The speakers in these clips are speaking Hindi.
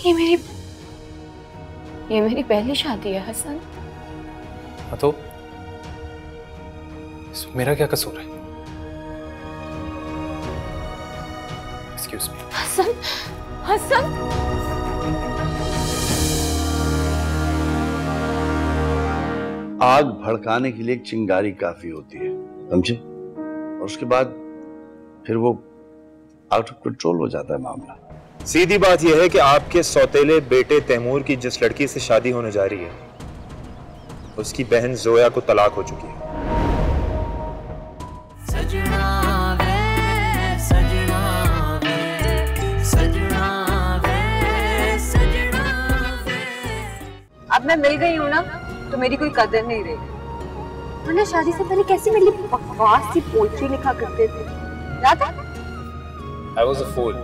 ये मेरी पहली शादी है हसन। हाँ तो मेरा क्या कसूर है? Excuse me. हसन, हसन। आग भड़काने के लिए एक चिंगारी काफी होती है, समझे? और उसके बाद फिर वो आउट ऑफ कंट्रोल हो जाता है मामला। सीधी बात यह है कि आपके सौतेले बेटे तैमूर की जिस लड़की से शादी होने जा रही है उसकी बहन जोया को तलाक हो चुकी है। अब मैं मिल गई हूँ ना तो मेरी कोई कदर नहीं रही, वरना शादी से पहले कैसी मेरी बकवास सी पोएट्री लिखा करते थे, याद है? I was a fool।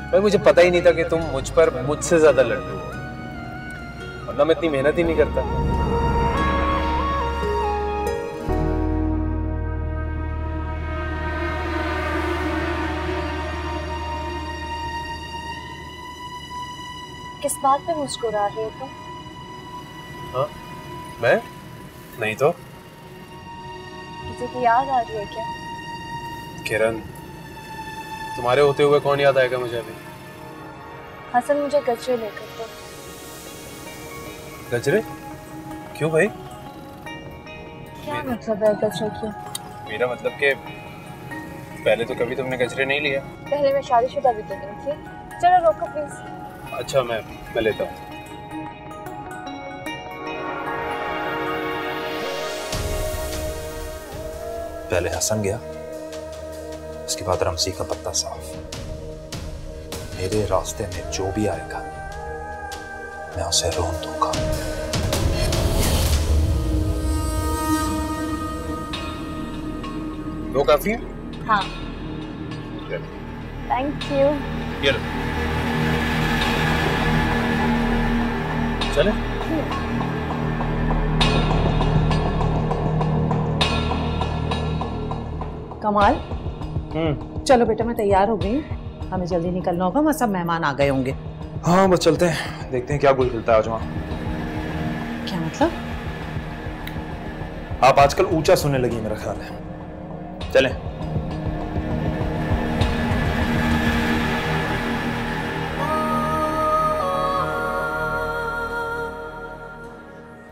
भाई मुझे पता ही नहीं था कि तुम मुझ पर मुझसे ज्यादा लड्डू हो, वरना मैं इतनी मेहनत ही नहीं करता। किस बात पे मुस्कुरा रहे हो तुम? हाँ मैं नहीं तो किसी की याद आ रही है क्या? किरण, तुम्हारे होते हुए कौन याद आएगा मुझे अभी? हसन मुझे गजरे लेकर दो। गजरे? क्यों भाई? क्या मतलब है गजरे की? मेरा मतलब कि पहले तो कभी तुमने गजरे नहीं लिया। पहले मैं शादीशुदा भी तो नहीं थी। चलो रोको प्लीज। अच्छा मैं लेता हूँ। पहले हसन गया, उसके बाद रमसी का पत्ता साफ। मेरे रास्ते में जो भी आएगा मैं उसे रोन दूंगा। दो काफी है? हाँ। Thank you. ये लो। चले? कमाल, चलो बेटा मैं तैयार हो गई, हमें जल्दी निकलना होगा, वहाँ सब मेहमान आ गए होंगे। हाँ बस चलते हैं, देखते हैं क्या गुल खिलता है आज वहाँ। क्या मतलब? आप आजकल ऊंचा सुनने लगी मेरा ख्याल है। चलें।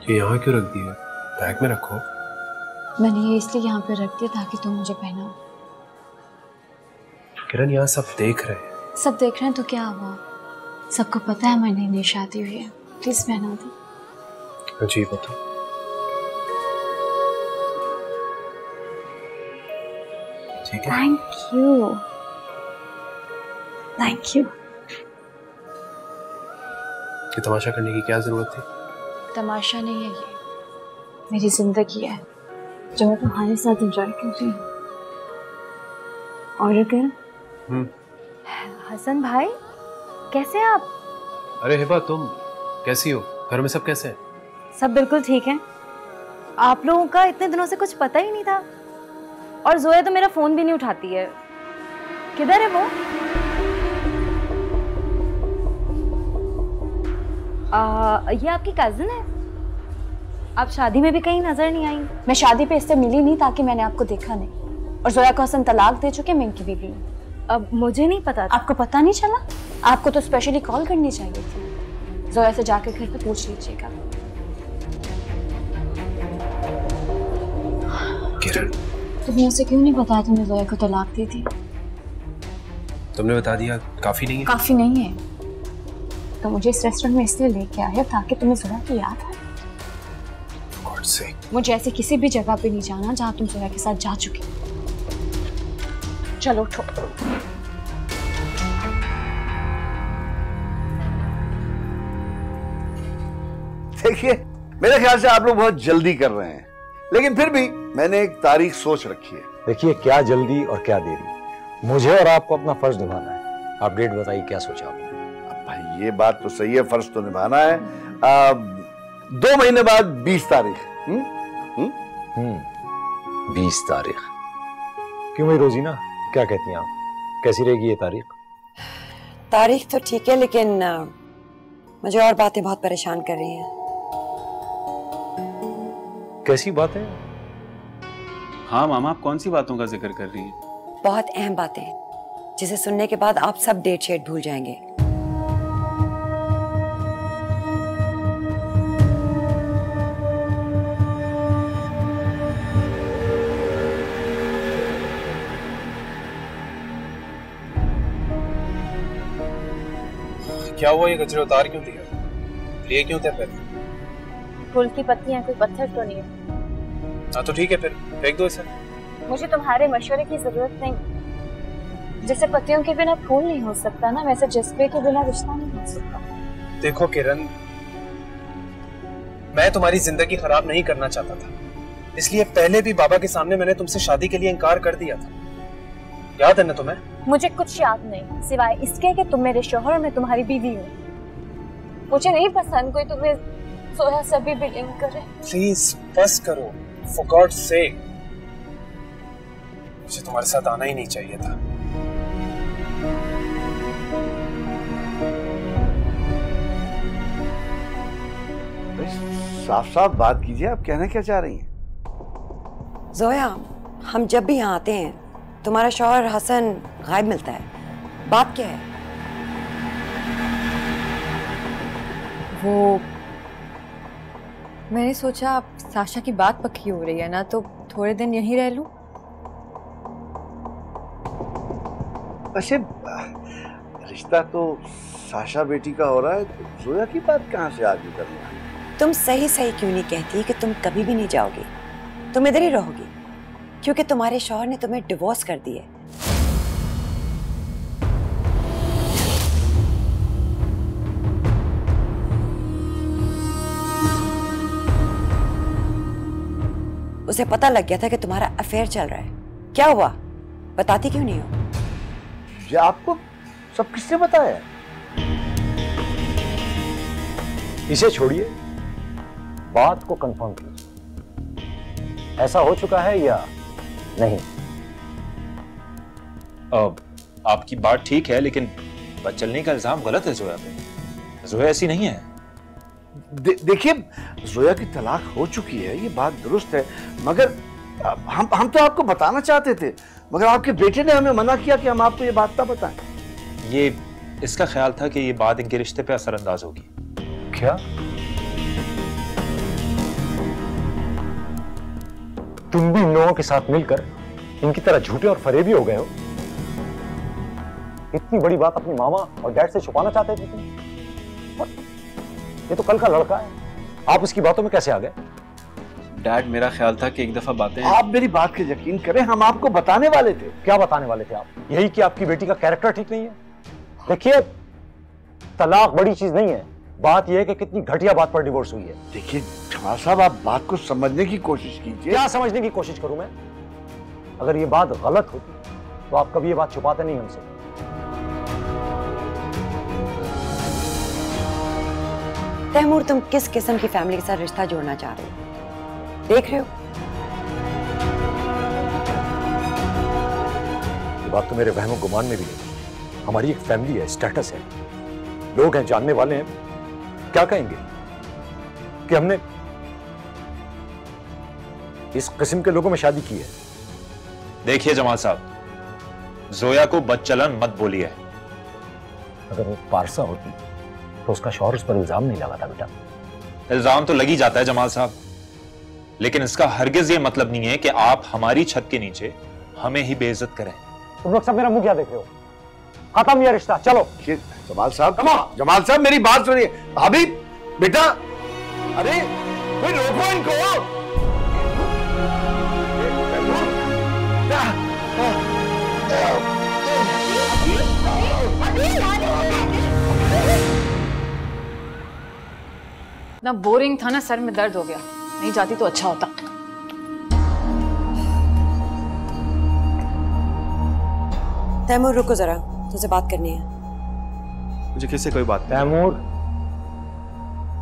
ये यहाँ क्यों रख दिया? बैग में रखो। मैंने ये इसलिए यहाँ पे रख दिया ताकि तुम मुझे पहनाओ। किरण यहाँ सब देख रहे हैं। सब देख रहे हैं तो क्या हुआ? सबको पता है मैंने नई शादी हुई है, प्लीज पहना दो। अजीब है तो। ठीक है। Thank you, thank you. ये तमाशा करने की क्या जरूरत थी? तमाशा नहीं है ये, मेरी जिंदगी है जो मैं तुम्हारे साथ एंजॉय कर रही हूँ। ऑर्डर कर। हसन भाई कैसे हैं आप? अरे हिबा तुम कैसी हो? घर में सब कैसे हैं? सब बिल्कुल ठीक हैं। आप लोगों का इतने दिनों से कुछ पता ही नहीं था, और जोया तो मेरा फोन भी नहीं उठाती है। किधर है वो? ये आपकी कजिन है? आप शादी में भी कहीं नजर नहीं आई। मैं शादी पे इससे मिली नहीं ताकि मैंने आपको देखा नहीं, और जोया को हसन तलाक दे चुके, मैं इनकी बीवी हूँ। अब मुझे नहीं पता था। आपको पता नहीं चला? आपको तो स्पेशली कॉल करनी चाहिए थी। जोया से जाकर घर पे पूछ लीजिएगा। किरण तुमने उसे क्यों नहीं बताया तुमने जोया को तलाक दी थी? तुमने बता दिया काफी नहीं है? काफी नहीं है तो मुझे इस रेस्टोरेंट में इसलिए लेके आया ताकि तुम्हें जोया की याद आए। God sake. मुझे ऐसे किसी भी जगह पे नहीं जाना जहाँ तुम जोया के साथ जा चुके। चलो उठो। देखिए मेरे ख्याल से आप लोग बहुत जल्दी कर रहे हैं, लेकिन फिर भी मैंने एक तारीख सोच रखी है। देखिए क्या जल्दी और क्या देरी, मुझे और आपको अपना फर्ज निभाना है। आप डेट बताइए क्या सोचा आपने? अब भाई ये बात तो सही है, फर्ज तो निभाना है। 2 महीने बाद 20 तारीख। 20 तारीख। क्यों भाई रोजीना क्या कहती हैं आप, कैसी रहेगी ये तारीख? तारीख तो ठीक है, लेकिन मुझे और बातें बहुत परेशान कर रही हैं। कैसी बात है? हाँ मामा, आप कौन सी बातों का जिक्र कर रही हैं? बहुत अहम बातें, जिसे सुनने के बाद आप सब डेट शेट भूल जाएंगे। क्या हुआ, ये गजरे उतार क्यों दिया? लिए क्यों थे फिर? फूल की पत्तियां कोई पत्थर तो नहीं है। हाँ तो ठीक है, फिर फेंक दो इसे। मुझे तुम्हारे मशवरे की जरूरत नहीं। जैसे पत्तियों के बिना फूल नहीं हो सकता ना, वैसे जज्बे के बिना रिश्ता नहीं हो सकता। देखो किरण, मैं तुम्हारी जिंदगी खराब नहीं करना चाहता था, इसलिए पहले भी बाबा के सामने मैंने तुमसे शादी के लिए इनकार कर दिया था। याद है ना तुम्हें? मुझे कुछ याद नहीं, सिवाय इसके कि तुम मेरे शौहर और मैं तुम्हारी बीवी हूँ। मुझे नहीं पसंद कोई तुम्हें सोया सभी बिलिंग करे। प्लीज बस करो, फॉर गॉड्स सेक। मुझे तुम्हारे साथ आना ही नहीं चाहिए था। साफ साफ बात कीजिए, आप कहना क्या चाह रही हैं? जोया, हम जब भी यहाँ आते हैं तुम्हारा शौहर हसन गायब मिलता है। बात क्या है? वो मैंने सोचा अब साशा की बात पक्की हो रही है ना, तो थोड़े दिन यहीं रह लूं। वैसे रिश्ता तो साशा बेटी का हो रहा है, तो जोया की बात कहाँ से आगे करना है? तुम सही सही क्यों नहीं कहती कि तुम कभी भी नहीं जाओगी, तुम इधर ही रहोगी, क्योंकि तुम्हारे शौहर ने तुम्हें डिवोर्स कर दिया। उसे पता लग गया था कि तुम्हारा अफेयर चल रहा है। क्या हुआ, बताती क्यों नहीं हो? ये आपको सब किसने बताया? इसे छोड़िए, बात को कंफर्म कीजिए, ऐसा हो चुका है या नहीं? आपकी बात ठीक है, लेकिन बदचलने का इल्जाम गलत है जोया पे। जोया ऐसी नहीं है। देखिए, जोया की तलाक हो चुकी है, ये बात दुरुस्त है, मगर हम तो आपको बताना चाहते थे, मगर आपके बेटे ने हमें मना किया कि हम आपको ये बात ना बताएं। ये इसका ख्याल था कि ये बात इनके रिश्ते पे असरअंदाज होगी। क्या तुम भी इन लोगों के साथ मिलकर इनकी तरह झूठे और फरेबी हो गए हो? इतनी बड़ी बात अपनी मामा और डैड से छुपाना चाहते थे तुम? ये तो कल का लड़का है, आप उसकी बातों में कैसे आ गए? डैड, मेरा ख्याल था कि एक दफा बातें। आप मेरी बात के यकीन करें, हम आपको बताने वाले थे। क्या बताने वाले थे आप? यही कि आपकी बेटी का कैरेक्टर ठीक नहीं है। देखिए, तलाक बड़ी चीज नहीं है, बात यह है कि कितनी घटिया बात पर डिवोर्स हुई है। देखिए जमाल साहब, आप बात को समझने की कोशिश कीजिए। क्या समझने की कोशिश करूं मैं? अगर ये बात गलत होती तो आप कभी ये बात छुपाते नहीं हमसे। तैमूर, तुम किस किस्म की फैमिली के साथ रिश्ता जोड़ना चाह रहे हो? देख रहे हो, ये बात तो मेरे वहम गुमान में भी नहीं। हमारी एक फैमिली है, स्टेटस है, लोग हैं, जानने वाले हैं। क्या कहेंगे कि हमने इस किस्म के लोगों में शादी की है? देखिए जमाल साहब, जोया को बदचलन मत बोलिए। अगर वो पारसा होती तो उसका शौहर उस पर इल्जाम नहीं लगाता बेटा। इल्जाम तो लगी जाता है जमाल साहब, लेकिन इसका हरगिज ये मतलब नहीं है कि आप हमारी छत के नीचे हमें ही बेइज्जत करें। तुम लोग सब मेरा मुंह क्या देख रहे हो? खत्म ये रिश्ता, चलो। जमाल साहब मेरी बात सुनिए। भाभी, बेटा, अरे कोई रोको इनको। ना बोरिंग था ना सर में दर्द हो गया, नहीं जाती तो अच्छा होता। तैमूर रुको जरा, तुझसे बात करनी है। मुझे किससे कोई बात नहीं। तैमूर,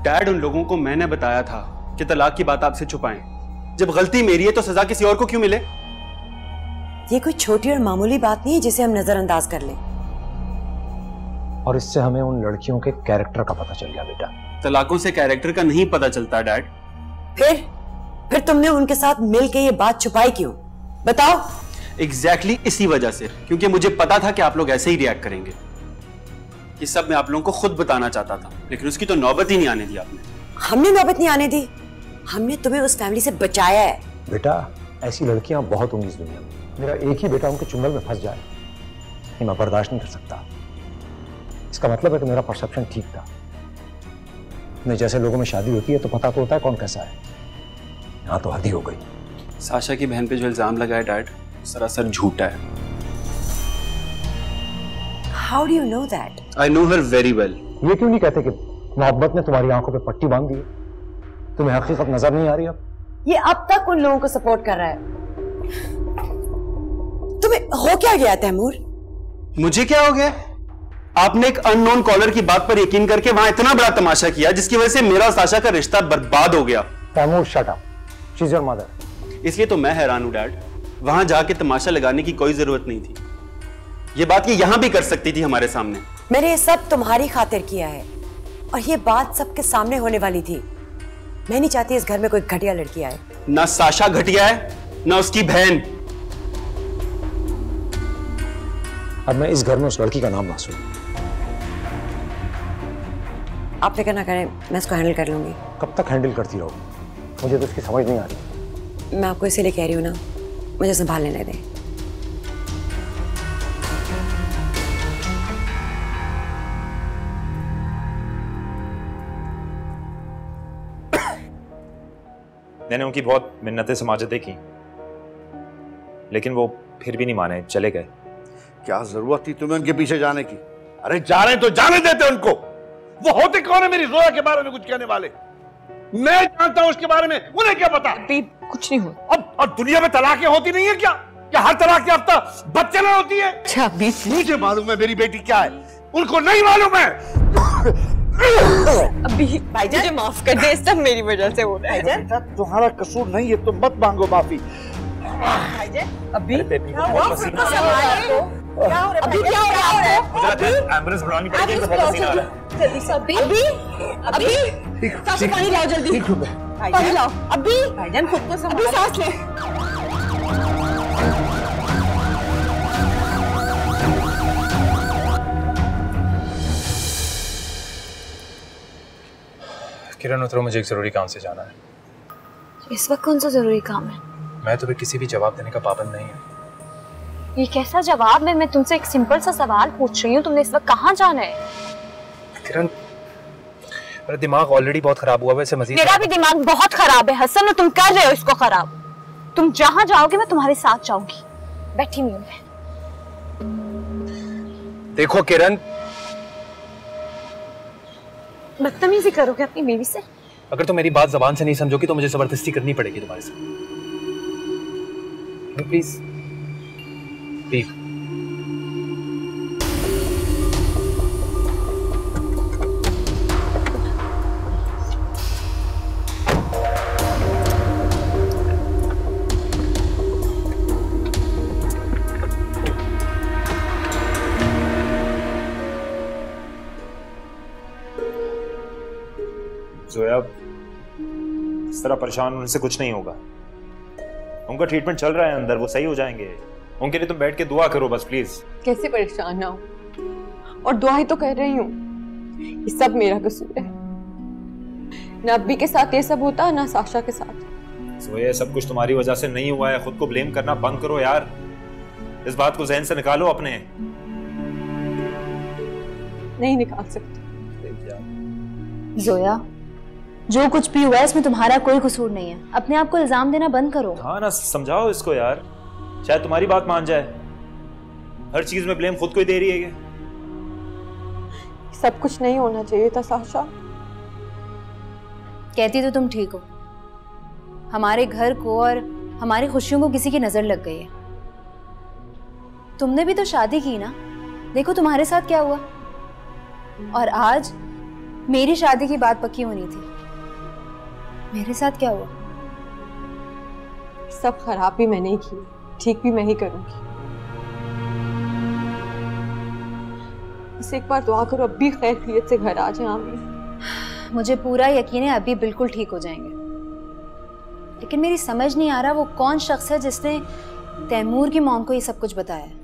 डैड, उन लोगों को मैंने बताया था कि तलाक की बात आपसे छुपाएं। जब गलती मेरी है तो सजा किसी और को क्यों मिले? ये कोई छोटी और मामूली बात नहीं है जिसे हम नजरअंदाज कर लें। और इससे हमें उन लड़कियों के कैरेक्टर का पता चल गया बेटा। तलाकों से कैरेक्टर का नहीं पता चलता डैड। फिर तुमने उनके साथ मिलके ये बात छुपाई क्यों? बताओ। एग्जैक्टली इसी वजह से, क्योंकि मुझे पता था कि आप लोग ऐसे ही रिएक्ट करेंगे। ये सब मैं आप लोगों को खुद बताना चाहता था, लेकिन उसकी तो नौबत ही नहीं आने दी आपने। हमने नौबत नहीं आने दी? हमने तुम्हें उस फैमिली से बचाया है। बेटा ऐसी लड़कियां बहुत होंगी इस दुनिया में। मेरा एक ही बेटा उनके चुंगल में फंस जाए, ये मैं बर्दाश्त नहीं कर सकता। इसका मतलब है कि मेरा परसेप्शन ठीक था। नहीं, जैसे लोगों में शादी होती है तो पता तो होता है कौन कैसा है। यहाँ तो हद ही हो गई। साशा की बहन पे जो इल्जाम लगा है डैड, सरासर झूठा है। How do you know that? I know her very well. ये क्यों नहीं कहते कि मोहब्बत ने तुम्हारी आंखों पे पट्टी बांध दी? तुम्हें हकीकत नजर नहीं आ रही अब? ये अब तक उन लोगों को सपोर्ट कर रहा है। तुम्हें हो क्या गया तैमूर? मुझे क्या हो गया? आपने एक अननोन कॉलर की बात पर यकीन करके वहां इतना बड़ा तमाशा किया जिसकी वजह से मेरा और साशा का रिश्ता बर्बाद हो गया। Taimur shut up, she is your mother. इसलिए तो मैं हैरान हूं डैड, वहां जाके तमाशा लगाने की कोई जरूरत नहीं थी। ये बात ये यहां भी कर सकती थी हमारे सामने। मैंने ये सब तुम्हारी खातिर किया है और ये बात सबके सामने होने वाली थी। मैं नहीं चाहती इस घर में कोई घटिया लड़की आए। ना साशा घटिया है, ना उसकी बहन। अब मैं इस घर में उस लड़की का नाम ना सुनूं। आप फिक्र ना करें, मैं इसको हैंडल कर लूंगी। कब तक हैंडल करती रहोगी? मुझे तो इसकी समझ नहीं आ रही। मैं आपको इसीलिए कह रही हूँ ना, मुझे संभाल लेने दें। मैंने उनकी बहुत मिन्नतें समाजतें की, लेकिन वो फिर भी नहीं माने, चले गए। क्या जरूरत थी तुम्हें उनके पीछे जाने की? अरे जा रहे तो जाने देते उनको। वो होते कौन है मेरी जोया के बारे में कुछ कहने वाले? मैं जानता हूं उसके बारे में, उन्हें क्या पता? कुछ नहीं हुआ। अब दुनिया में तलाकें होती नहीं है क्या? क्या हर तलाक के हफ्ता बच्चे ना होती है? मुझे मालूम है मेरी बेटी क्या है, उनको नहीं मालूम है। अभी भाईजान मुझे माफ कर दे, सब मेरी वजह से हो रहा है। भाईजान तुम्हारा कसूर नहीं है, तुम मत मांगो माफी। भाईजान अभी क्या हो रहा है? एम्बुलेंस बुलानी पड़ेगी, तो बहुत पसीना आ रहा है। जल्दी से अभी साशा पानी लाओ, जल्दी पानी लाओ। अभी भाईजान खुद को संभालो, अभी सांस ले। किरण उतरो, मुझे एक जरूरी काम से जाना है। इस वक्त कौन सा जरूरी काम है? मैं तुम्हें किसी भी जवाब देने का पाबंद नहीं है। ये कैसा जवाब है? मैं तुमसे एक सिंपल सा सवाल पूछ रही हूँ, तुमने इस वक्त कहाँ जाना है? किरण मेरा दिमाग ऑलरेडी बहुत खराब हुआ है, वैसे मजीद मेरा भी दिमाग बहुत खराब है हसन, और तुम कर रहे हो इसको खराब। तुम जहाँ जाओगे मैं तुम्हारे साथ जाऊंगी। बैठी हुई हूँ मैं। देखो किरण, बदतमीजी करोगे अपनी बीवी से? अगर तुम मेरी बात जबान से नहीं समझोगी तो मुझे जबरदस्ती करनी पड़ेगी तुम्हारे साथ। Please please. जोया, इस तरह परेशान होने से कुछ नहीं होगा। उनका ट्रीटमेंट चल रहा है अंदर, वो सही हो जाएंगे। उनके लिए तुम बैठ के दुआ करो बस प्लीज। कैसे परेशान ना हो, और दुआ ही तो कर रही हूँ। ये सब मेरा कसूर है। ना अब्बी के साथ ये सब होता, ना साशा के साथ। जोया, सब कुछ तुम्हारी वजह से नहीं हुआ है। खुद को ब्लेम करना बंद करो यार। इस बात को ज़हन से निकालो अपने। नहीं निकाल सकती। जोया, जो कुछ भी हुआ है इसमें तुम्हारा कोई कसूर नहीं है। अपने आप को इल्जाम देना बंद करो। हाँ ना, समझाओ इसको यार, शायद तुम्हारी बात मान जाए। हर चीज में ब्लेम खुद को ही दे रही है। सब कुछ नहीं होना चाहिए था साशा। कहती तो तुम ठीक हो। हमारे घर को और हमारी खुशियों को किसी की नजर लग गई है। तुमने भी तो शादी की ना, देखो तुम्हारे साथ क्या हुआ। और आज मेरी शादी की बात पक्की होनी थी, मेरे साथ क्या हुआ? सब खराब भी मैंने ही की, ठीक भी मैं ही करूंगी। बस एक बार दुआ करो, अब भी खैरियत से घर आ जाए। आमीन। मुझे पूरा यकीन है अभी बिल्कुल ठीक हो जाएंगे, लेकिन मेरी समझ नहीं आ रहा वो कौन शख्स है जिसने तैमूर की मॉम को ये सब कुछ बताया है।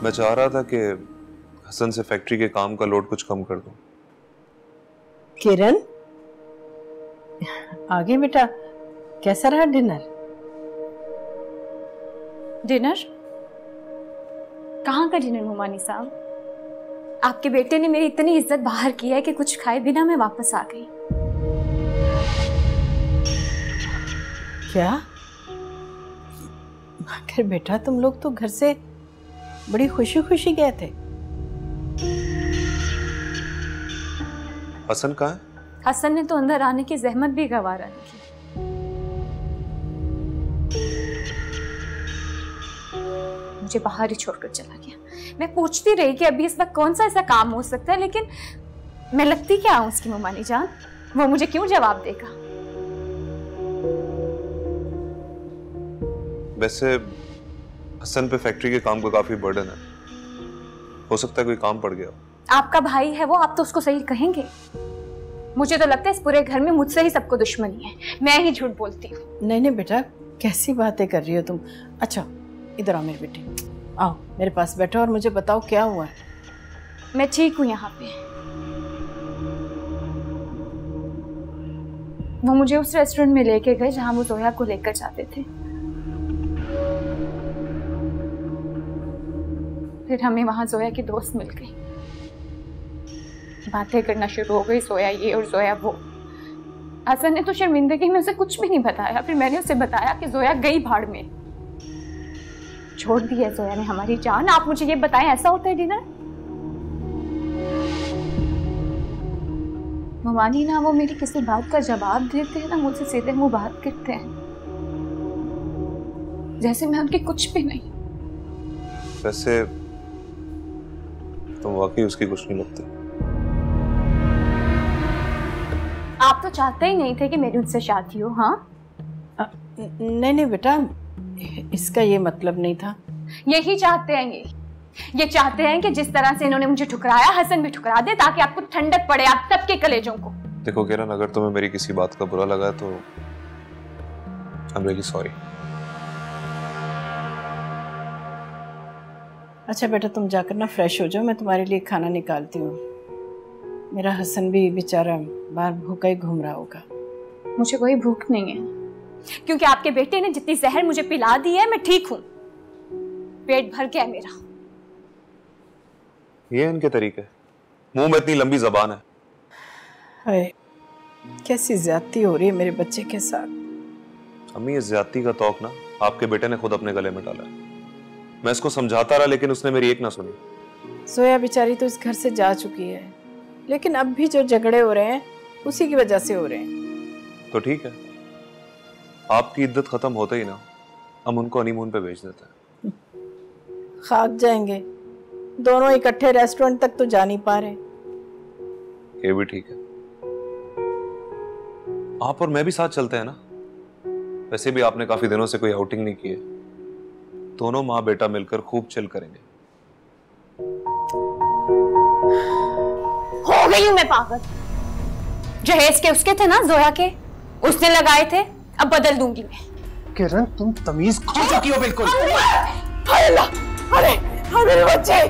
मैं चाह रहा था कि हसन से फैक्ट्री के काम का लोड कुछ कम कर दूं। किरण, आगे बेटा, कैसा रहा डिनर? डिनर? कहाँ का डिनर मोमानी साहब? आपके बेटे ने मेरी इतनी इज्जत बाहर की है कि कुछ खाए बिना मैं वापस आ गई। क्या? मगर बेटा तुम लोग तो घर से बड़ी खुशी खुशी गए थे। हसन कहाँ है? हसन ने तो अंदर आने की जहमत भी गवारा नहीं की। मुझे बाहर ही छोड़कर चला गया। मैं पूछती रही कि अभी इस वक्त कौन सा ऐसा काम हो सकता है, लेकिन मैं लगती क्या हूं उसकी मोमानी जान? वो मुझे क्यों जवाब देगा? वैसे हसन पे फैक्ट्री के काम का काफी बर्डन है, हो सकता है कोई काम पड़ गया। आपका भाई है वो, आप तो उसको सही कहेंगे। मुझे तो लगता है इस पूरे घर में मुझसे ही सबको दुश्मनी है, मैं ही झूठ बोलती हूँ। नहीं नहीं बेटा, कैसी बातें कर रही हो तुम। अच्छा इधर आओ मेरे बेटे, आओ मेरे पास बैठो और मुझे बताओ क्या हुआ है। मैं ठीक हूँ यहाँ पे। वो मुझे उस रेस्टोरेंट में लेके गए जहाँ वो जोया को लेकर जाते थे। फिर हमें वहां जोया की दोस्त मिल गई, बातें करना शुरू हो गई, जोया ये और जोया वो। हसन ने तो शर्मिंदगी में उसे कुछ भी नहीं बताया। फिर मैंने उसे बताया कि जोया गई भाड़ में, छोड़ दी है जोया ने हमारी जान। आप मुझे ये बताएं, ऐसा होता है डिनर? ममानी ना वो मेरी किसी बात का जवाब देते हैं ना मुझसे सीधे मुंह बात करते हैं, जैसे मैं उनकी कुछ भी नहीं। वैसे तुम वाकई उसकी कुछ नहीं लगती। आप तो चाहते ही नहीं थे कि मेरी उनसे शादी हो। हाँ नहीं नहीं बेटा, इसका ये मतलब नहीं था। यही चाहते हैं ये चाहते हैं कि जिस तरह से इन्होंने मुझे ठुकराया हसन भी ठुकरा दे, ताकि आपको ठंडक पड़े आप सबके कलेजों को। देखो किरण, अगर तुम्हें मेरी किसी बात का बुरा लगा तो आई एम रियली सॉरी। अच्छा बेटा तुम जाकर ना फ्रेश हो जाओ, मैं तुम्हारे लिए खाना निकालती हूँ। मेरा हसन भी बेचारा बाहर भूखा ही घूम रहा होगा। मुझे कोई भूख नहीं है, क्योंकि आपके बेटे ने जितनी जहर मुझे पिला दी है, मैं ठीक हूँ, पेट भर गया मेरा। ये इनके तरीके, मुंह में इतनी लंबी जबान है। हाय, कैसी ज्यादती हो रही है मेरे बच्चे के साथ। अम्मी, इस ज्यादती का तौक ना आपके बेटे ने खुद अपने गले में डाला है। मैं इसको समझाता रहा लेकिन उसने मेरी एक ना सुनी। सोया बेचारी तो इस घर से जा चुकी है, लेकिन अब भी जो झगड़े हो रहे हैं उसी की वजह से हो रहे हैं। तो ठीक है, आपकी इद्दत खत्म होते ही ना हम उनको हनीमून पे भेज देते हैं। खाक जाएंगे, दोनों इकट्ठे रेस्टोरेंट तक तो जा नहीं पा रहे। ये भी ठीक है, आप और मैं भी साथ चलते हैं ना। वैसे भी आपने काफी दिनों से कोई आउटिंग नहीं की है, दोनों माँ बेटा मिलकर खूब चिल करेंगे। हो गई हूं मैं पागल। जहेज के उसके थे ना, जोया के, उसने लगाए थे, अब बदल दूंगी मैं। किरण तुम तमीज खो चुकी हो बिल्कुल। हाय अल्लाह, अरे मेरे बच्चे।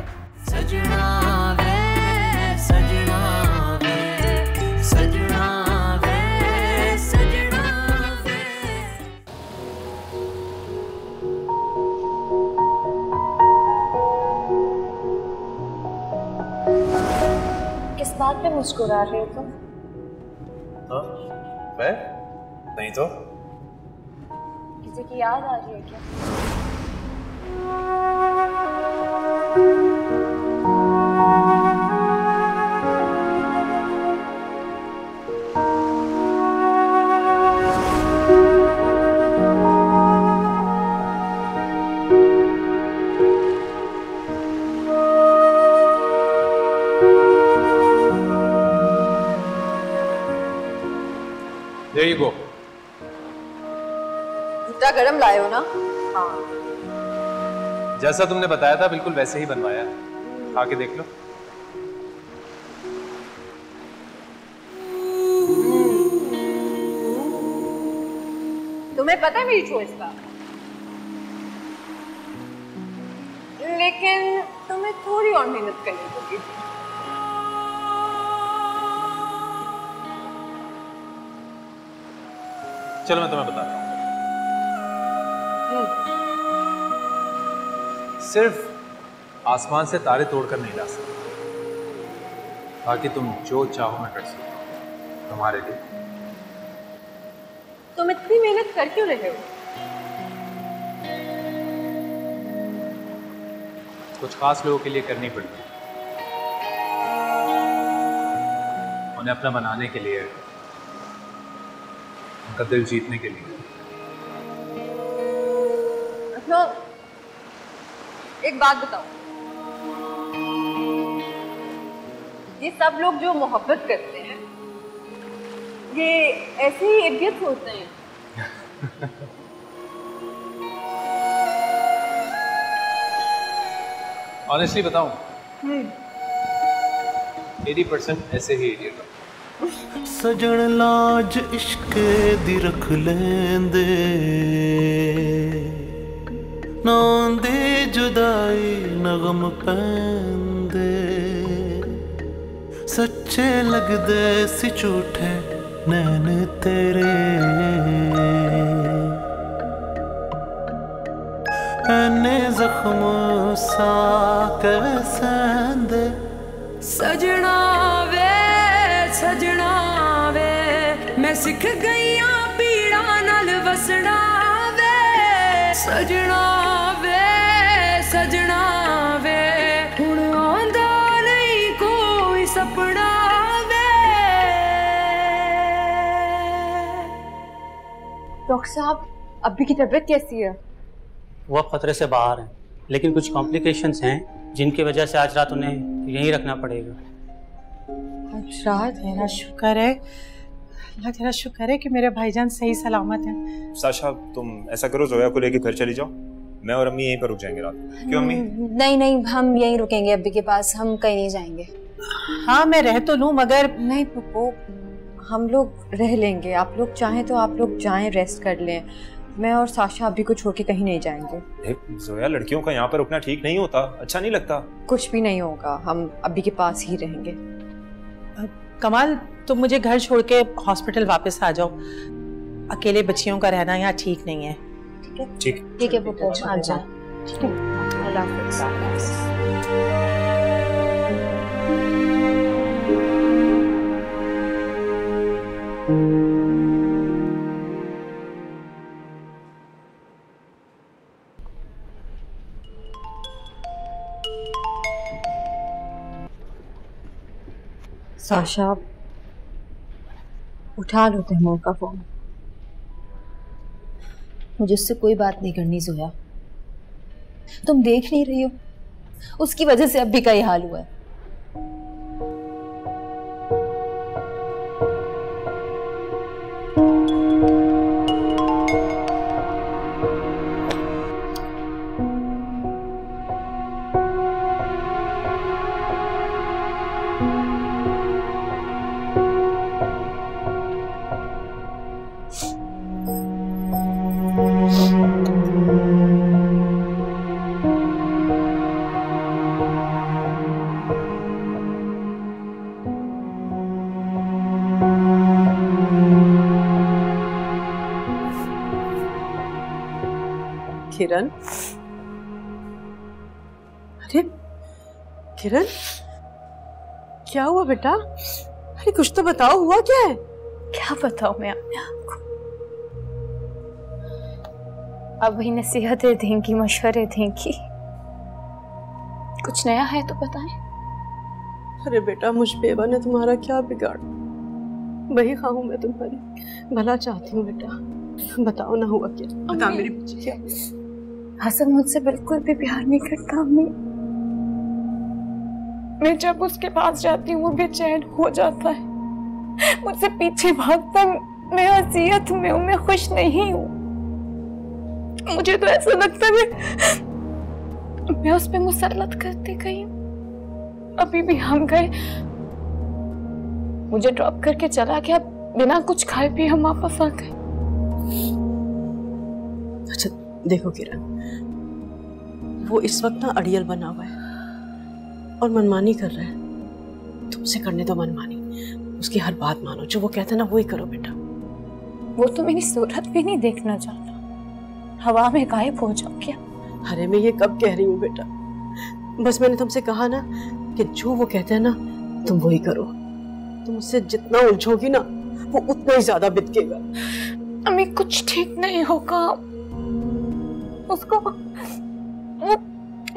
सजना वे सजना वे सजना वे सजना वे। किस बात पे मुस्कुरा रहे हो तुम? हाँ, मैं नहीं तो। किसी की याद आ रही है क्या? गरम लाए हो ना? हाँ। जैसा तुमने बताया था बिल्कुल वैसे ही बनवाया, खा के देख लो। तुम्हें पता है मेरी चॉइस का, लेकिन तुम्हें थोड़ी और मेहनत करनी होगी। चलो मैं तुम्हें बताता हूँ। सिर्फ आसमान से तारे तोड़कर नहीं ला सकते, बाकी तुम जो चाहो मैं कर सकता हूँ तुम्हारे लिए। तुम इतनी मेहनत कर क्यों रहे हो? कुछ खास लोगों के लिए करनी पड़ती है, उन्हें अपना बनाने के लिए, उनका दिल जीतने के लिए। अच्छा, एक बात बताओ, ये सब लोग जो मोहब्बत करते हैं ये ऐसे ही इडियट होते हैं? ऑनेस्टली बताऊं, 80% ऐसे ही इडियट हो। सजन लाज इश्क दी रख लेंदे, ना दे जुदाई नगम पैंदे, सच्चे लगदे सी झूठे नैन तेरे, ऐने जख्म सा कैसेंदे। सजना वे मैं सिख गई पीड़ा नाल वसना वे। सजना वे हुण आंदा नहीं कोई सपना वे। डॉक्टर साहब, अभी की तबीयत कैसी है? वो अब खतरे से बाहर हैं, लेकिन कुछ कॉम्प्लिकेशंस हैं जिनकी वजह से आज रात उन्हें यहीं रखना पड़ेगा। रात मेरा शुक्र है, अल्लाह तेरा शुक्र है कि मेरे भाईजान सही सलामत हैं। साशा, तुम ऐसा करो, जोया को लेके घर चली जाओ, मैं और अम्मी यहीं पर रुक जाएंगे रात। क्यों अम्मी? नहीं, हम यहीं रुकेंगे अब्बी के पास, हम कहीं नहीं जाएंगे। हाँ मैं रह तो लूं, मगर नहीं पप्पू, हम लोग रह लेंगे। आप लोग चाहें तो आप लोग जाएं, रेस्ट कर लें। मैं और साशा अभी को छोड़ के कहीं नहीं जाएंगे। जोया, लड़कियों का यहाँ पर रुकना ठीक नहीं होता, अच्छा नहीं लगता। कुछ भी नहीं होगा, हम अभी के पास ही रहेंगे। कमाल, तुम मुझे घर छोड़ के हॉस्पिटल वापस आ जाओ, अकेले बच्चियों का रहना यहाँ ठीक नहीं है। ठीक है पप्पू, आ जाओ। ठीक है, अल्लाह हाफ़िज़। साशा, उठा लो तैमूर का फोन। मुझे उससे कोई बात नहीं करनी जोया, तुम देख नहीं रही हो उसकी वजह से अब्बी का ये हाल हुआ है। किरण, अरे किरण, क्या हुआ बेटा? अरे कुछ तो बताओ, हुआ क्या है? क्या बताऊं मैं आपको? अब वही नसीहतें देंगी, मशवरे देंगी। कुछ नया है तो बताएं। अरे बेटा, मुझ बेवा ने तुम्हारा क्या बिगाड़ा? वही खाऊं मैं तुम्हारी भला चाहती हूँ बेटा, बताओ ना हुआ क्या? बता मेरी बच्ची, क्या? हसन मुझसे बिल्कुल भी प्यार नहीं करता अम्मी। मैं जब उसके पास जाती हूँ वो बेचैन हो जाता है, मुझसे पीछे भागता है। मैं अज़ियत में हूँ, मैं खुश नहीं हूँ। मुझे तो ऐसा लगता है मैं उस पे मुसल्लत करते गई। अभी भी हम गए, मुझे ड्रॉप करके चला गया, बिना कुछ खाए पिए हम वापस आ गए। अच्छा देखो किरण, वो इस वक्त ना अड़ियल बना हुआ है और मनमानी कर रहा है। तुमसे करने दो मनमानी, उसकी हर बात मानो, जो वो कहता है ना वही करो बेटा। वो तो मेरी सूरत भी नहीं देखना चाहता, हवा में गायब हो जाओ क्या? अरे मैं ये कब कह रही हूँ बेटा, बस मैंने तुमसे कहा ना कि जो वो कहता है ना तुम वही करो। तुम उससे जितना उलझोगी ना वो उतना ही ज्यादा बितकेगा। अम्मी कुछ ठीक नहीं होगा, उसको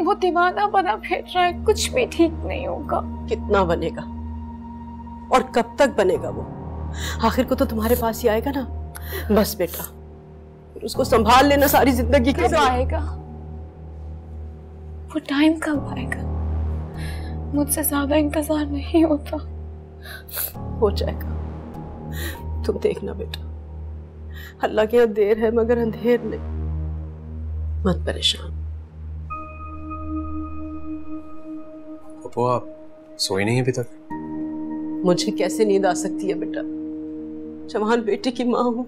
वो दीवाना बना फिर रहा है, कुछ भी ठीक नहीं होगा। कितना बनेगा और कब तक बनेगा वो? आखिर को तो तुम्हारे पास ही आएगा ना। बस बेटा फिर उसको संभाल लेना सारी जिंदगी के लिए। आएगा वो टाइम कब आएगा? मुझसे ज्यादा इंतजार नहीं होता। हो जाएगा, तुम देखना बेटा। अल्लाह के यहाँ देर है मगर अंधेर नहीं। मत परेशान। पप्पू आप सोई नहीं अभी तक? मुझे कैसे नींद आ सकती है बेटा, जवान बेटी की माँ हूँ।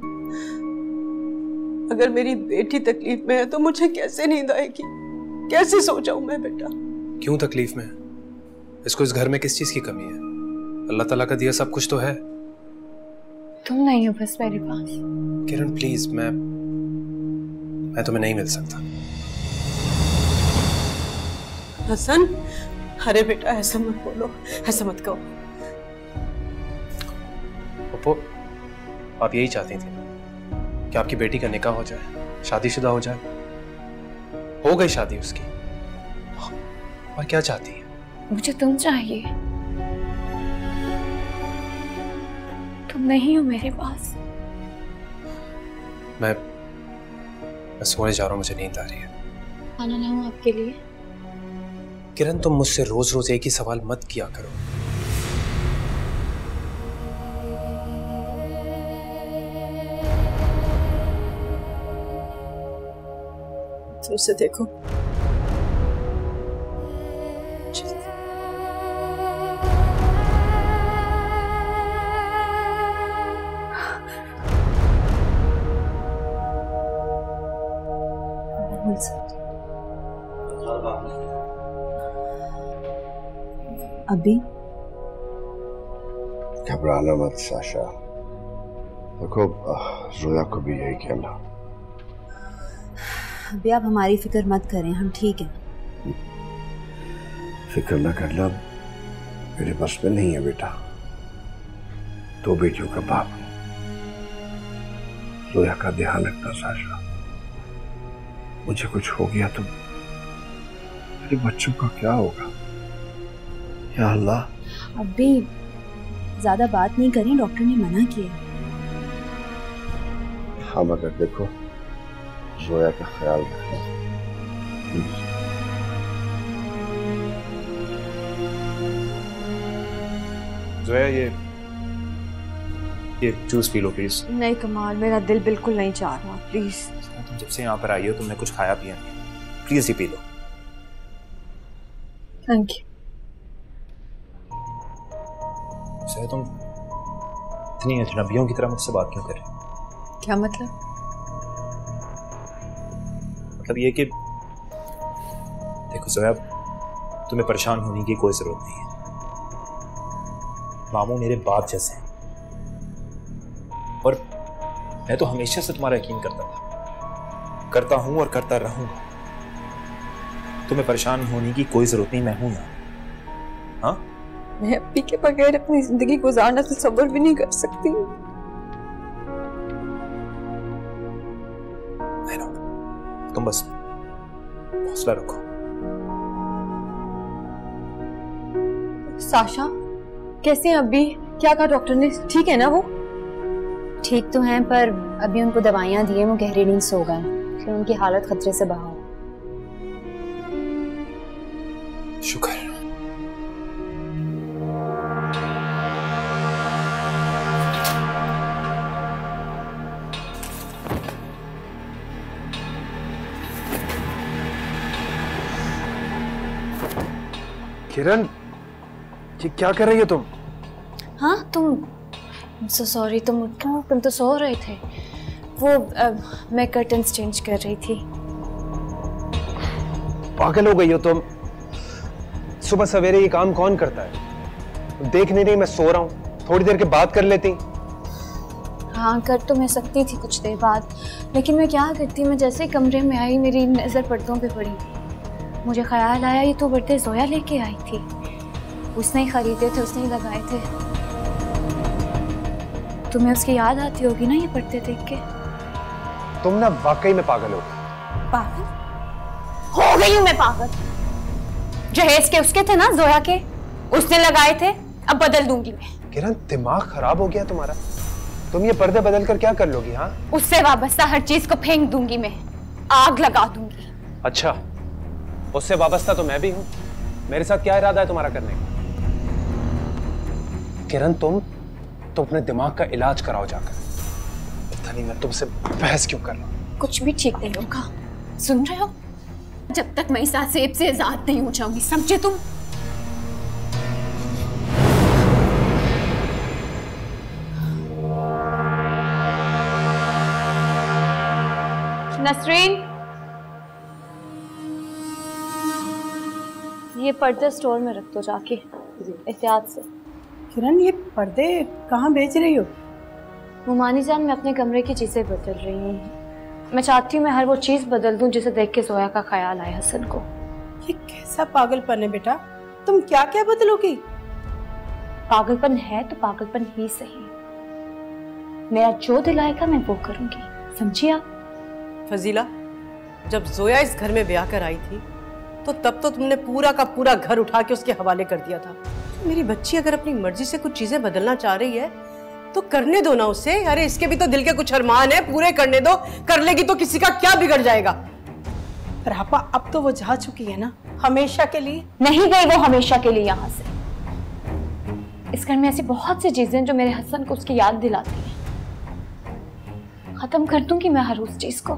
अगर मेरी बेटी तकलीफ में है तो मुझे कैसे नींद आएगी? कैसे सो जाऊं मैं बेटा? क्यों तकलीफ में है? इसको इस घर में किस चीज की कमी है? अल्लाह ताला का दिया सब कुछ तो है। तुम नहीं हो बस मेरे पास। किरण प्लीज, मैं तुम्हें नहीं मिल सकता। हसन, अरे बेटा ऐसा मत बोलो, ऐसा मत कहो। पप्पू आप यही चाहती थी कि आपकी बेटी का निकाह हो जाए, शादीशुदा हो जाए। हो गई शादी उसकी, और क्या चाहती है? मुझे तुम चाहिए, तुम नहीं हो मेरे पास। मैं सोने जा रहा हूँ, मुझे नींद आ रही है। खाना लाऊं आपके लिए? किरण तुम मुझसे रोज रोज एक ही सवाल मत किया करो। तुमसे देखो अभी घबराना मत साशा। देखो जोया को भी यही कहना। अभी आप हमारी फिक्र मत करें, हम ठीक हैं। फिक्र न करना मेरे बस में नहीं है बेटा। दो बेटियों का बाप हूं। जोया का ध्यान रखना साशा। मुझे कुछ हो गया तो मेरे बच्चों का क्या होगा? या अल्लाह। अभी ज्यादा बात नहीं करें, डॉक्टर ने मना किया। हाँ मगर देखो जोया का ख्याल रखना। जोया ये जूस पी लो प्लीज। नहीं कमाल, मेरा दिल बिल्कुल नहीं चाह रहा, प्लीज। तुम जब से यहाँ पर आई हो तुमने कुछ खाया पिया नहीं, please he P low. Thank you. तुम इतनी अजनबियों की तरह मुझसे बात क्यों कर रहे हो? क्या मतलब? मतलब ये कि देखो जोया, तुम्हें परेशान होने की कोई जरूरत नहीं है। मामू मेरे बाप जैसे हैं और मैं तो हमेशा से तुम्हारा यकीन करता था, करता हूं और करता रहूंगा। तुम्हें परेशान होने की कोई जरूरत नहीं, मैं हूं यहाँ। हाँ, मैं अभी के बगैर अपनी जिंदगी गुजारना तसव्वुर भी नहीं कर सकती। तुम बस हौसला रखो। साशा कैसे हैं अभी? क्या कहा डॉक्टर ने? ठीक है ना वो? ठीक तो हैं पर अभी उनको दवाइयां दी हैं, वो गहरी नींद सो गए, फिर उनकी हालत खतरे से बाहर। शुक्र। किरण, ये क्या कर रही हो तुम? हाँ तुम सॉरी, तुम उठो, तुम तो सो रहे थे। वो मैं कर्टन्स चेंज कर रही थी। पागल हो गई हो तुम? सुबह सवेरे ये काम कौन करता है? देख नहीं रही मैं सो रहा हूँ, थोड़ी देर के बाद कर लेती। हाँ कर तो मैं सकती थी कुछ देर बाद, लेकिन मैं क्या करती, मैं जैसे ही कमरे में आई मेरी नज़र पर्दों पे पड़ी। मुझे ख्याल आया ये तो पर्दे जोया लेके आई थी, उसने ही खरीदे थे, उसने ही लगाए थे। तुम्हें उसकी याद आती होगी ना ये पर्दे देख के? तुम ना वाकई में पागल हो। पागल हो गई हूँ मैं पागल? जहेज के उसके थे ना, जोया के, उसने लगाए थे, अब बदल दूंगी मैं। किरण दिमाग खराब हो गया तुम्हारा? तुम ये पर्दे बदल कर क्या कर लोगी? हाँ उससे वाबस्ता हर चीज को फेंक दूंगी मैं, आग लगा दूंगी। अच्छा, उससे वाबस्ता तो मैं भी हूं। मेरे साथ क्या इरादा है तुम्हारा करने का? किरण तुम तो अपने दिमाग का इलाज कराओ जाकर। पता नहीं मैं तुमसे बहस क्यों कर रहा हूं। कुछ भी ठीक नहीं होगा, सुन रहे हो? जब तक मैं इस आसेब से आजाद नहीं हो जाऊंगी, समझे तुम? नसरीन, ये पर्दे स्टोर में रख दो जाके, एहतियात से। किरण ये पर्दे कहाँ बेच रही हो? मुमानी जान, मैं अपने कमरे की चीजें बदल रही हूँ। मैं चाहती हूँ मैं हर वो चीज बदल दूँ जिसे देख के जोया का ख्याल आए हसन को। ये कैसा पागलपन है बेटा? तुम क्या क्या बदलोगी? पागलपन है तो पागलपन ही सही, मेरा जो दिल आएगा मैं वो करूंगी, समझी आप? फजीला, जब जोया इस घर में ब्याह कर आई थी तो तब तो तुमने पूरा का पूरा घर उठा के उसके हवाले कर दिया था। मेरी बच्ची अगर अपनी मर्जी से कुछ चीजें बदलना चाह रही है तो करने दो ना उसे। अरे इसके भी तो दिल के कुछ अरमान है, पूरे करने दो। कर लेगी तो किसी का क्या बिगड़ जाएगा? पर आपा अब तो वो जा चुकी है ना, हमेशा के लिए। नहीं गई वो हमेशा के लिए यहाँ से। इस घर में ऐसी बहुत सी चीजें जो मेरे हसन को उसकी याद दिलाती हैं। खत्म कर दूंगी मैं हर उस चीज को।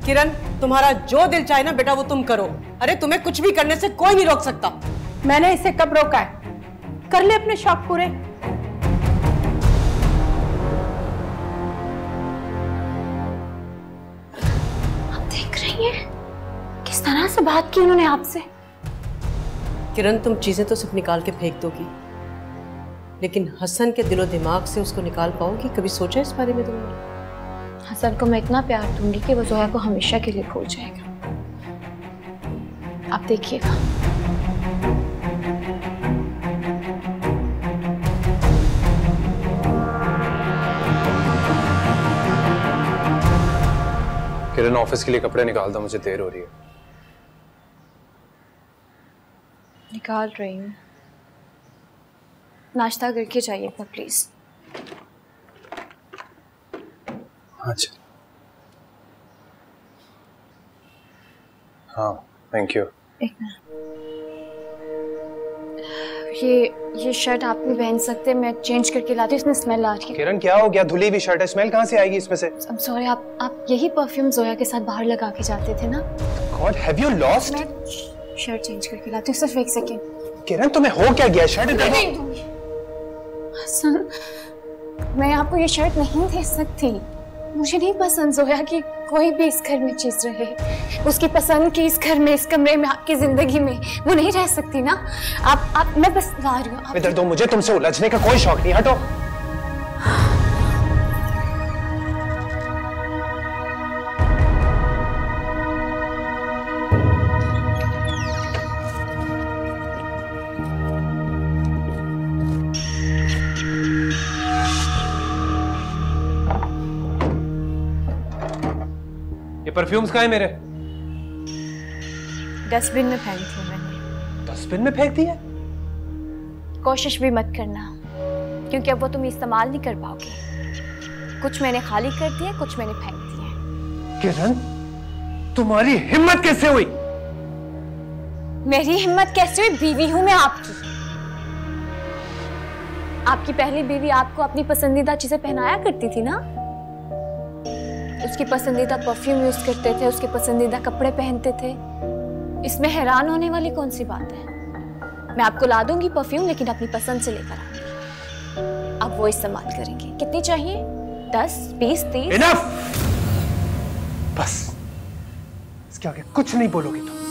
किरण, तुम्हारा जो दिल चाहे ना बेटा वो तुम करो। अरे तुम्हें कुछ भी करने से कोई नहीं रोक सकता। मैंने इसे कब रोका है? कर ले अपने शौक पूरे। आप देख रही हैं किस तरह से बात की उन्होंने आपसे? किरण, तुम चीजें तो सिर्फ निकाल के फेंक दोगी, लेकिन हसन के दिलो दिमाग से उसको निकाल पाओगी? कभी सोचा इस बारे में तुमने? हसन को मैं इतना प्यार दूंगी कि वो जोया को हमेशा के लिए भूल जाएगा, आप देखिएगा। किरण ऑफिस के लिए कपड़े निकाल दो, मुझे देर हो रही है। निकाल रही हूँ, नाश्ता करके जाइएगा प्लीज। अच्छा हाँ, थैंक यू। एक मिनट, ये शर्ट आप भी पहन सकते हैं, मैं चेंज करके लाती हूँ, इसमें स्मेल आ रही है। किरण क्या हो गया? धुली हुई शर्ट है, स्मेल कहाँ से आएगी इसमें से? I'm sorry, आप यही परफ्यूम जोया के साथ बाहर लगा के जाते थे ना? God, have you lost? मैं शर्ट चेंज करके लाती हूँ, सिर्फ एक सेकेंड। किरण तुम्हें हो क्या गया? शर्ट नहीं दूंगी। हसन, मैं आपको ये शर्ट नहीं दे सकती। मुझे नहीं पसंद जोया की कोई भी इस घर में चीज रहे। उसकी पसंद की इस घर में, इस कमरे में, आपकी जिंदगी में वो नहीं रह सकती ना। आप मैं बस ला रही हूँ। इधर दो, मुझे तुमसे उलझने का कोई शौक नहीं, हटो। परफ्यूम्स कहाँ है मेरे? डस्टबिन में फेंक दिए मैंने। डस्टबिन में फेंक दिया? कोशिश भी मत करना, क्योंकि अब वो तुम इस्तेमाल नहीं कर पाओगे। कुछ मैंने खाली कर दिए, कुछ मैंने फेंक दिए। किरण, तुम्हारी हिम्मत कैसे हुई? मेरी हिम्मत कैसे हुई? बीवी हूं मैं आपकी। आपकी पहली बीवी आपको अपनी पसंदीदा चीजें पहनाया करती थी ना? उसकी पसंदीदा परफ्यूम यूज करते थे, उसके पसंदीदा कपड़े पहनते थे। इसमें हैरान होने वाली कौन सी बात है? मैं आपको ला दूंगी परफ्यूम, लेकिन अपनी पसंद से लेकर आऊंगी। आप वो इस्तेमाल करेंगे। कितनी चाहिए? 10, 20, 30? इनफ! बस इसके आगे कुछ नहीं बोलोगी तुम।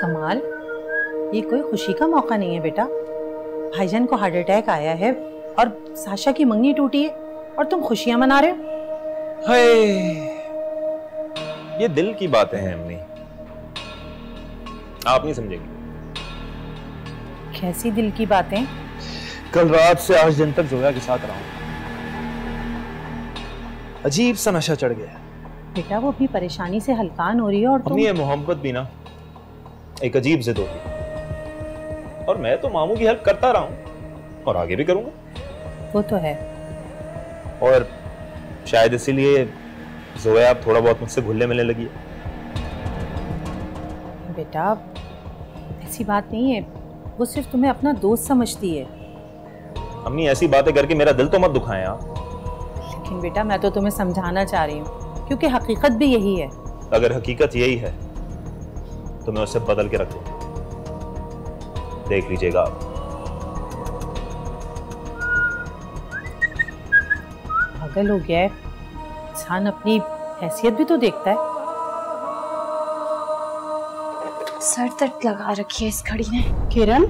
कमाल, ये कोई खुशी का मौका नहीं है बेटा। भाईजान को हार्ट अटैक आया है और साशा की मंगनी टूटी है और तुम खुशियां मना रहे हो। हाय, ये दिल की बातें हैं अम्मी, आप नहीं समझेंगे। कैसी दिल की बातें? कल रात से आज दिन तक जोया के साथ रहा हूं, अजीब सा नशा चढ़ गया। बेटा वो अपनी परेशानी से हलकान हो रही है और तुम। ये मोहब्बत भी ना एक अजीब जिद होती है, और मैं तो मामू की हेल्प करता रहा हूं और आगे भी करूंगा। वो तो है, और शायद इसीलिए जोया अब थोड़ा बहुत मुझसे घुलने मिलने लगी है। बेटा ऐसी बात नहीं है, वो सिर्फ तुम्हें अपना दोस्त समझती है। अम्मी ऐसी बातें करके मेरा दिल तो मत दुखाएं आप। लेकिन बेटा मैं तो तुम्हें समझाना चाह रही हूँ, क्योंकि हकीकत भी यही है। अगर हकीकत यही है तो मैं उसे बदल के रख दूंगा, देख लीजिएगा आप। पागल हो गया है इंसान, अपनी हैसियत भी तो देखता है। सर दर्द लगा रखी है इस घड़ी ने। किरण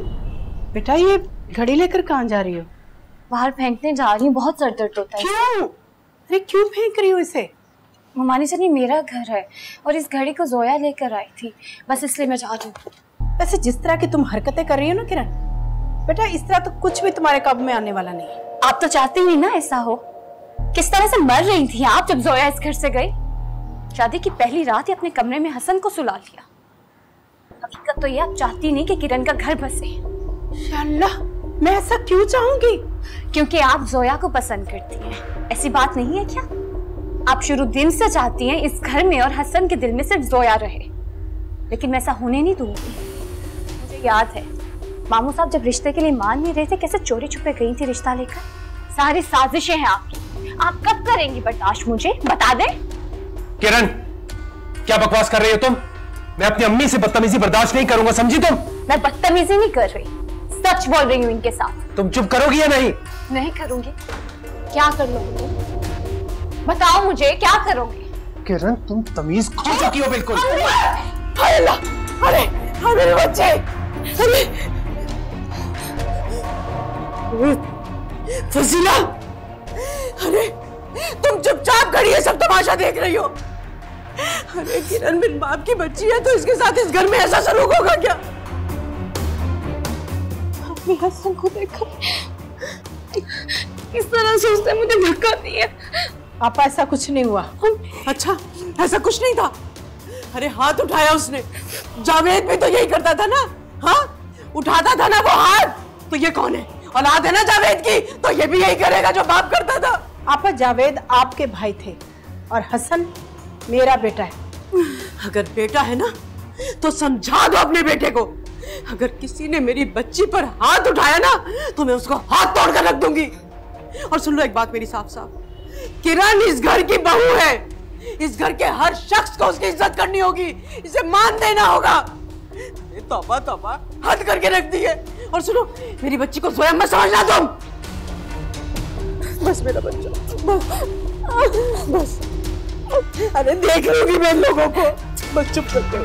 बेटा ये घड़ी लेकर कहाँ जा रही हो? बाहर फेंकने जा रही हूँ, बहुत सर दर्द होता है। क्यों? अरे क्यों फेंक रही हो इसे? ममानी जान ये मेरा घर है और इस घड़ी को जोया लेकर आई थी, बस इसलिए मैं जा रही हूँ। वैसे जिस तरह की तुम हरकतें कर रही हो ना किरण, बेटा इस तरह तो कुछ भी तुम्हारे काबू में आने वाला नहीं है। आप तो चाहती नहीं ना ऐसा हो। किस तरह से मर रही थी आप जब जोया इस घर से गई? शादी की पहली रात ही अपने कमरे में हसन को सुला लिया। हकीकत तो ये आप चाहती नहीं कि किरण का घर बसे। अल्लाह, मैं ऐसा क्यों चाहूंगी? क्योंकि आप जोया को पसंद करती हैं। ऐसी बात नहीं है क्या? आप शुरू दिन से चाहती हैं इस घर में और हसन के दिल में सिर्फ जोया रहे, लेकिन मैं ऐसा होने नहीं दूंगी। मुझे याद है मामू साहब जब रिश्ते के लिए मान नहीं रहे थे, कैसे चोरी छुपे गई थी रिश्ता लेकर। सारी साजिशें हैं आपकी। आप कब करेंगी बर्दाश्त, मुझे बता दे। किरण क्या बकवास कर रही हो तुम? मैं अपनी अम्मी से बदतमीजी बर्दाश्त नहीं करूंगा, समझी तुम? मैं बदतमीजी नहीं कर रही, सच बोल रही हूँ इनके साथ। तुम चुप करोगी या नहीं? नहीं करूंगी। क्या कर लोगे? बताओ मुझे क्या करोगे? किरण तुम तमीज खो चुकी हो बिल्कुल। अरे मेरे बच्चे, फजीला, अरे तुम चुपचाप खड़ी है, सब तमाशा देख रही हो। अरे किरण बिन बाप की बच्ची है तो इसके साथ इस घर में ऐसा सलूक होगा क्या? अपनी हसन को देखो, इस तरह से उसने मुझे धक्का दिया। पापा ऐसा कुछ नहीं हुआ। अच्छा ऐसा कुछ नहीं था? अरे हाथ उठाया उसने, जावेद भी तो यही करता था ना। हाँ उठाता था ना वो हाथ। तो ये कौन है? औलाद है ना जावेद की, तो ये भी यही करेगा जो बाप करता था। आपा जावेद आपके भाई थे और हसन मेरा बेटा है। अगर बेटा है ना तो समझा दो अपने बेटे को, अगर किसी ने मेरी बच्ची पर हाथ उठाया ना तो मैं उसको हाथ तोड़ कर रख दूंगी। और सुन लो एक बात मेरी साफ साफ, किरण इस घर की बहू है। इस घर के हर शख्स को उसकी इज्जत करनी होगी, इसे मान देना होगा। तौबा तौबा, हद करके रख दी है। और सुनो मेरी बच्ची को जोया मत समझना तुम। बस मेरा बच्चा, बस। अरे देख लूंगी मैं लोगों को। बस चुप करते हो,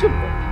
चुप कर।